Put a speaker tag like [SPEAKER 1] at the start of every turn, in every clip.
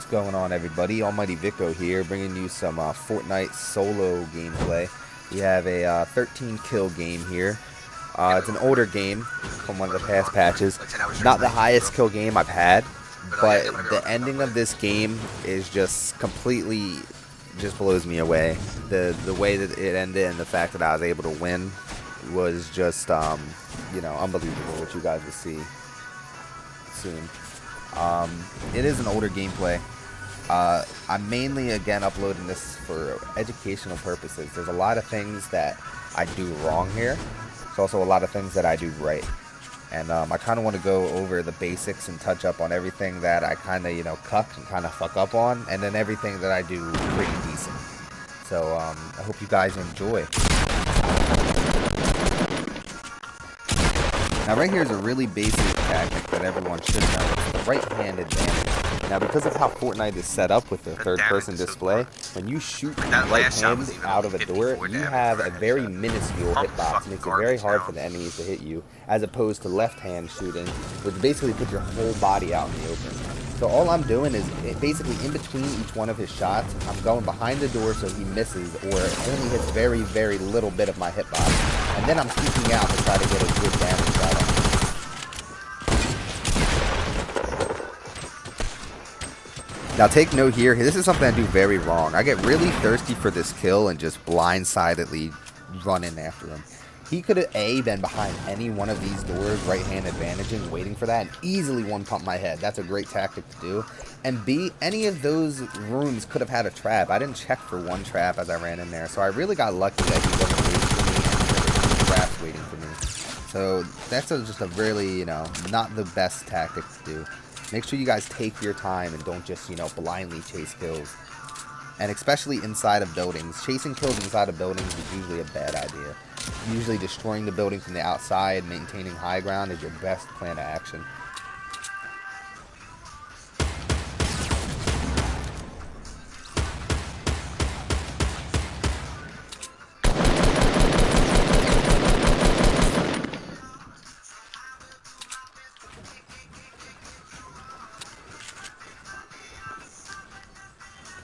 [SPEAKER 1] What's going on, everybody? Almighty Vitko here, bringing you some Fortnite solo gameplay. We have a 13 kill game here. It's an older game from one of the past patches. Not the highest kill game I've had, but the ending of this game is just completely, just blows me away. The way that it ended and the fact that I was able to win was just, unbelievable, which you guys will see soon. It is an older gameplay. I'm mainly, again, uploading this for educational purposes. There's a lot of things that I do wrong here. There's also a lot of things that I do right. And I kind of want to go over the basics and touch up on everything that I kind of, cuck and kind of fuck up on. And then everything that I do pretty decent. So I hope you guys enjoy. Now right here is a really basic tactic that everyone should know. It's the right-hand advantage. Now because of how Fortnite is set up with the third-person display, when you shoot right hand out of a door, you have a very minuscule hitbox. It makes it very hard for the enemies to hit you, as opposed to left-hand shooting, which basically puts your whole body out in the open. So all I'm doing is basically in between each one of his shots, I'm going behind the door so he misses or only hits very, very little bit of my hitbox. And then I'm peeking out to try to get a good damage shot on him. Now take note here, this is something I do very wrong. I get really thirsty for this kill and just blindsidedly run in after him. He could have A, been behind any one of these doors, right-hand advantaging, waiting for that, and easily one-pump my head. That's a great tactic to do. And B, any of those rooms could have had a trap. I didn't check for one trap as I ran in there, so I really got lucky that he wasn't waiting for me and there were traps waiting for me. So that's just a really, not the best tactic to do. Make sure you guys take your time and don't just, blindly chase kills. And especially inside of buildings. Chasing kills inside of buildings is usually a bad idea. Usually destroying the building from the outside, maintaining high ground is your best plan of action.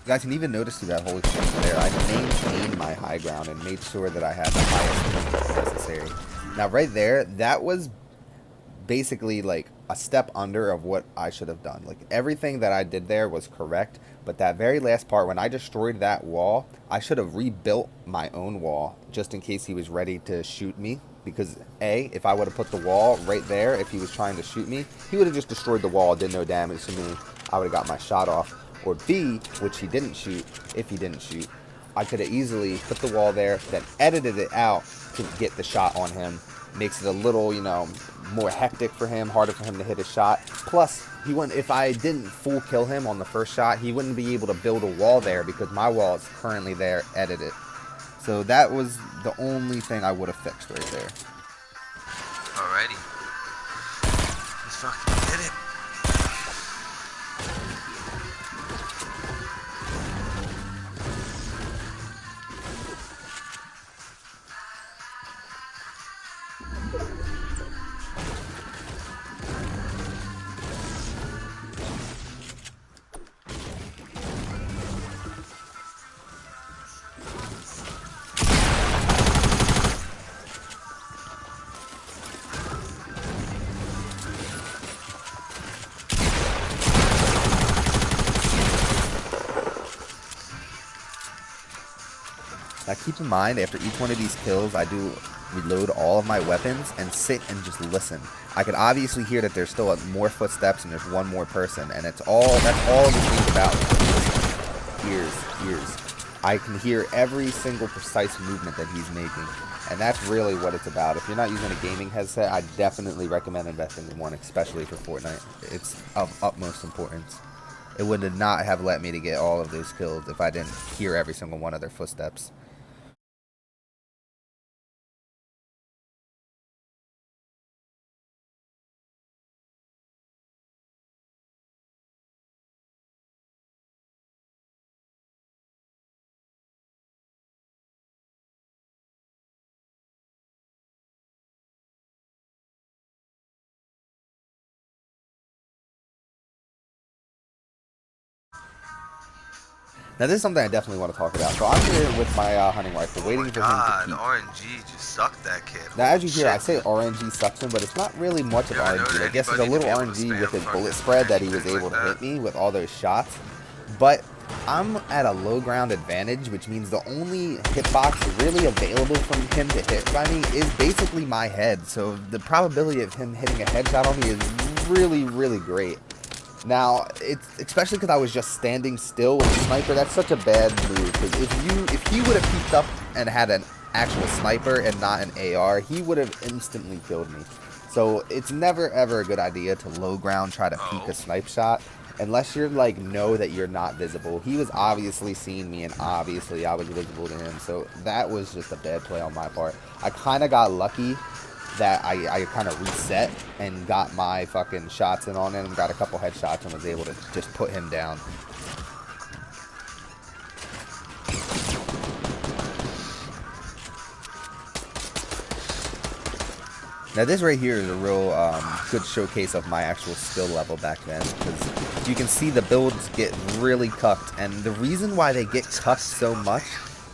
[SPEAKER 1] You guys can even notice through that whole exchange there, I maintained my high ground and made sure that I had the highest point necessary. Now right there, that was basically like a step under of what I should have done. Like everything that I did there was correct, but that very last part, when I destroyed that wall, I should have rebuilt my own wall just in case he was ready to shoot me. Because A, if I would have put the wall right there, if he was trying to shoot me, he would have just destroyed the wall, did no damage to me. I would have got my shot off. Or B, which he didn't shoot, if he didn't shoot, I could have easily put the wall there, then edited it out to get the shot on him. Makes it a little, more hectic for him, harder for him to hit a shot. Plus, he wouldn't, if I didn't full kill him on the first shot, he wouldn't be able to build a wall there because my wall is currently there, edited. So that was the only thing I would have fixed right there.
[SPEAKER 2] Alrighty. Let's fucking get it.
[SPEAKER 1] Now keep in mind, after each one of these kills, I do reload all of my weapons and sit and just listen. I can obviously hear that there's still more footsteps and there's one more person, and that's all this game's about. Ears. I can hear every single precise movement that he's making, and that's really what it's about. If you're not using a gaming headset, I definitely recommend investing in one, especially for Fortnite. It's of utmost importance. It would not have let me to get all of those kills if I didn't hear every single one of their footsteps. Now this is something I definitely want to talk about. So I'm here with my hunting rifle,
[SPEAKER 2] Oh
[SPEAKER 1] waiting
[SPEAKER 2] my
[SPEAKER 1] for
[SPEAKER 2] god,
[SPEAKER 1] him to peek.
[SPEAKER 2] RNG just sucked that kid.
[SPEAKER 1] Now
[SPEAKER 2] Holy
[SPEAKER 1] as you hear, I
[SPEAKER 2] shit.
[SPEAKER 1] say RNG sucks him, but it's not really much of
[SPEAKER 2] You ever know
[SPEAKER 1] RNG. I guess there's a
[SPEAKER 2] anybody to
[SPEAKER 1] little
[SPEAKER 2] be able to
[SPEAKER 1] RNG with
[SPEAKER 2] spam
[SPEAKER 1] his bullet
[SPEAKER 2] fucking
[SPEAKER 1] spread that he was
[SPEAKER 2] anything
[SPEAKER 1] able
[SPEAKER 2] like
[SPEAKER 1] to
[SPEAKER 2] that?
[SPEAKER 1] hit me with all those shots. But I'm at a low ground advantage, which means the only hitbox really available from him to hit by me is basically my head. So the probability of him hitting a headshot on me is really, really great. Now, it's especially because I was just standing still with a sniper. That's such a bad move. Because if he would have peeked up and had an actual sniper and not an AR, he would have instantly killed me. So it's never ever a good idea to low ground try to peek
[SPEAKER 2] Oh.
[SPEAKER 1] a snipe shot unless you're like know that you're not visible. He was obviously seeing me and obviously I was visible to him. So that was just a bad play on my part. I kind of got lucky that I kind of reset and got my fucking shots in on him, got a couple headshots and was able to just put him down. Now this right here is a real good showcase of my actual skill level back then, because you can see the builds get really cucked, and the reason why they get cucked so much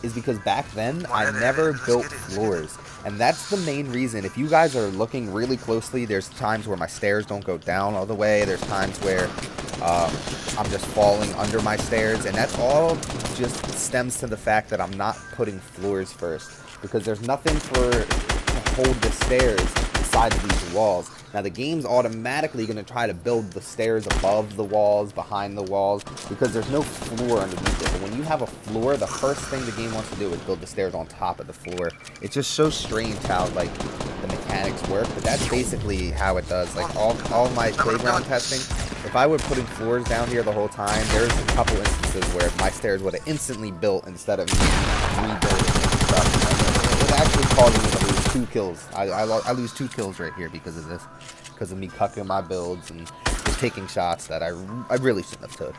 [SPEAKER 1] is because back then I never built floors, and that's the main reason. If you guys are looking really closely, there's times where my stairs don't go down all the way, there's times where I'm just falling under my stairs, and that's all just stems to the fact that I'm not putting floors first, because there's nothing to hold the stairs beside these walls. Now the game's automatically going to try to build the stairs above the walls, behind the walls, because there's no floor underneath it. But when you have a floor, the first thing the game wants to do is build the stairs on top of the floor. It's just so strange how like the mechanics work, but that's basically how it does. Like all my playground testing, if I were putting floors down here the whole time, there's a couple instances where my stairs would have instantly built instead of me rebuilding and stuff. It actually caused me to lose 2 kills. I lose 2 kills right here because of this. Because of me cucking my builds and just taking shots that I really shouldn't have took.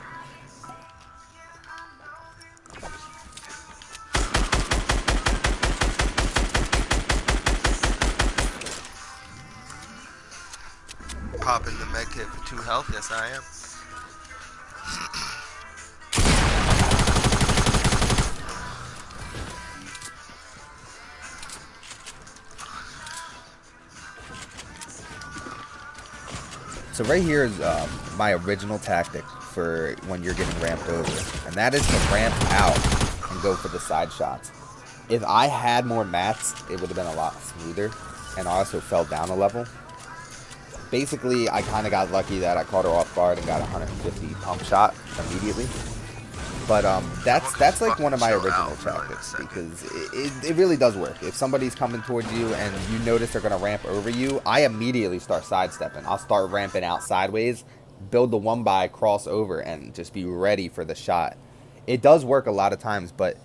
[SPEAKER 2] Popping the med kit for 2 health, yes I am.
[SPEAKER 1] So right here is my original tactic for when you're getting ramped over. And that is to ramp out and go for the side shots. If I had more mats, it would have been a lot smoother. And I also fell down a level. Basically, I kind of got lucky that I caught her off guard and got 150 pump shot immediately. But that's like one of my original tactics, because it really does work. If somebody's coming towards you and you notice they're going to ramp over you, I immediately start sidestepping. I'll start ramping out sideways, build the one by, cross over, and just be ready for the shot. It does work a lot of times, but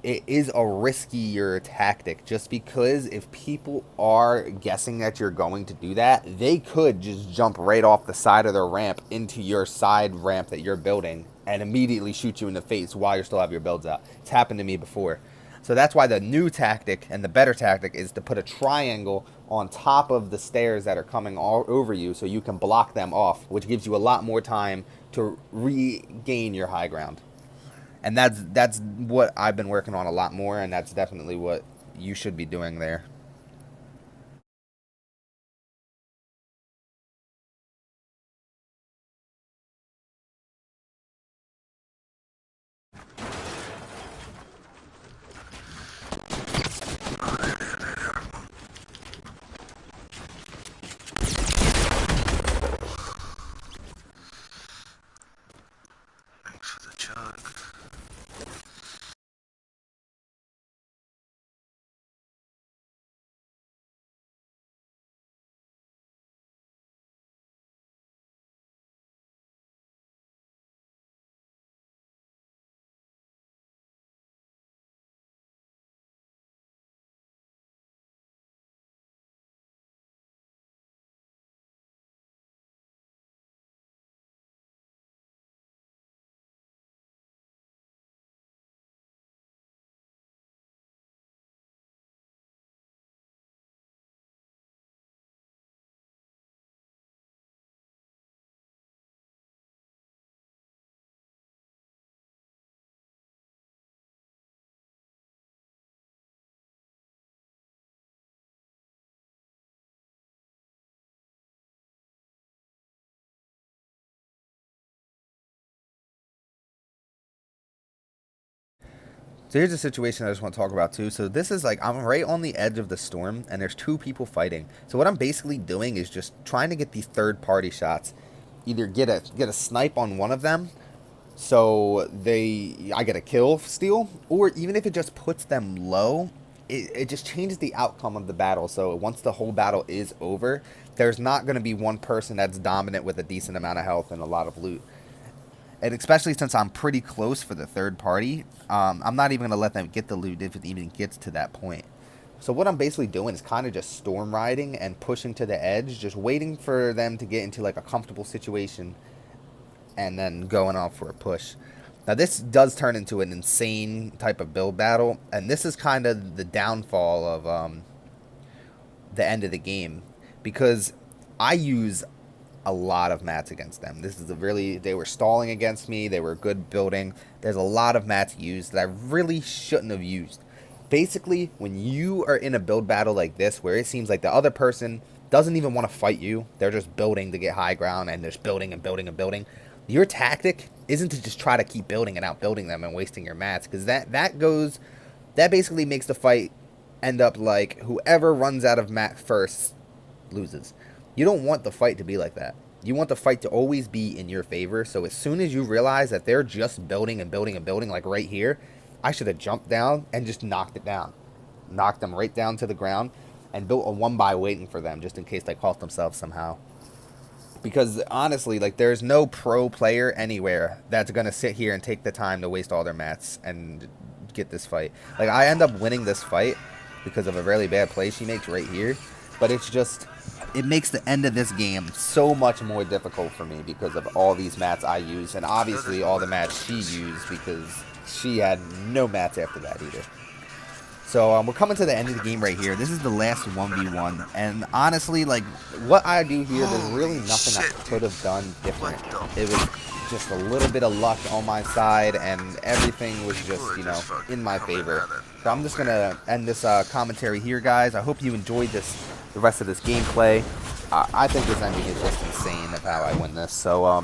[SPEAKER 1] it is a riskier tactic, just because if people are guessing that you're going to do that, they could just jump right off the side of their ramp into your side ramp that you're building and immediately shoot you in the face while you still have your builds out. It's happened to me before. So that's why the new tactic and the better tactic is to put a triangle on top of the stairs that are coming all over you so you can block them off, which gives you a lot more time to regain your high ground. And that's what I've been working on a lot more, and that's definitely what you should be doing there.
[SPEAKER 2] Thanks for the chug.
[SPEAKER 1] So here's a situation I just want to talk about too. So this is like I'm right on the edge of the storm, and there's two people fighting. So what I'm basically doing is just trying to get these third party shots. Either get a snipe on one of them, so I get a kill steal, or even if it just puts them low, it just changes the outcome of the battle. So once the whole battle is over, there's not going to be one person that's dominant with a decent amount of health and a lot of loot. And especially since I'm pretty close for the third party, I'm not even going to let them get the loot if it even gets to that point. So what I'm basically doing is kind of just storm riding and pushing to the edge, just waiting for them to get into like a comfortable situation and then going off for a push. Now this does turn into an insane type of build battle, and this is kind of the downfall of the end of the game, because I use a lot of mats against them. This is they were stalling against me, they were good building. There's a lot of mats used that I really shouldn't have used. Basically, when you are in a build battle like this, where it seems like the other person doesn't even want to fight you, they're just building to get high ground, and they're just building and building and building. Your tactic isn't to just try to keep building and outbuilding them and wasting your mats, because that basically makes the fight end up like whoever runs out of mat first loses. You don't want the fight to be like that. You want the fight to always be in your favor. So as soon as you realize that they're just building and building and building, like right here, I should have jumped down and just knocked it down. Knocked them right down to the ground and built a 1x waiting for them just in case they caught themselves somehow. Because honestly, like, there's no pro player anywhere that's going to sit here and take the time to waste all their mats and get this fight. Like, I end up winning this fight because of a really bad play she makes right here. But it's just, it makes the end of this game so much more difficult for me because of all these mats I use. And obviously all the mats she used, because she had no mats after that either. So we're coming to the end of the game right here. This is the last 1v1. And honestly, like, what I do here, there's really nothing I could have done different. It was just a little bit of luck on my side, and everything was just, you know, in my favor. So I'm just going to end this commentary here, guys. I hope you enjoyed the rest of this gameplay. I think this ending is just insane of how I win this. So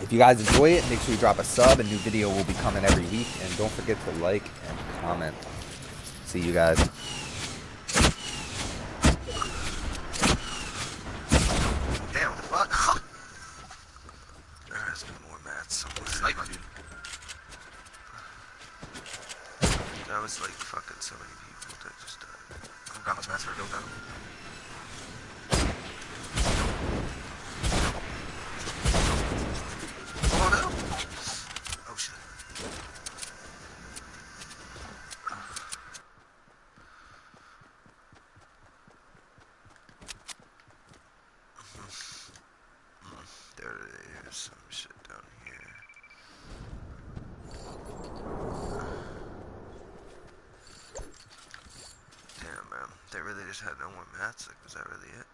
[SPEAKER 1] if you guys enjoy it, make sure you drop a sub. A new video will be coming every week. And don't forget to like and comment. See you guys.
[SPEAKER 2] Damn, what the fuck? There's no more mats. Sniper, dude. That was like fucking so many people that just died. I don't got much mats for a build now. Oh no! Oh shit. There's some shit down here. Damn, man. They really just had no more mats? Like, was that really it?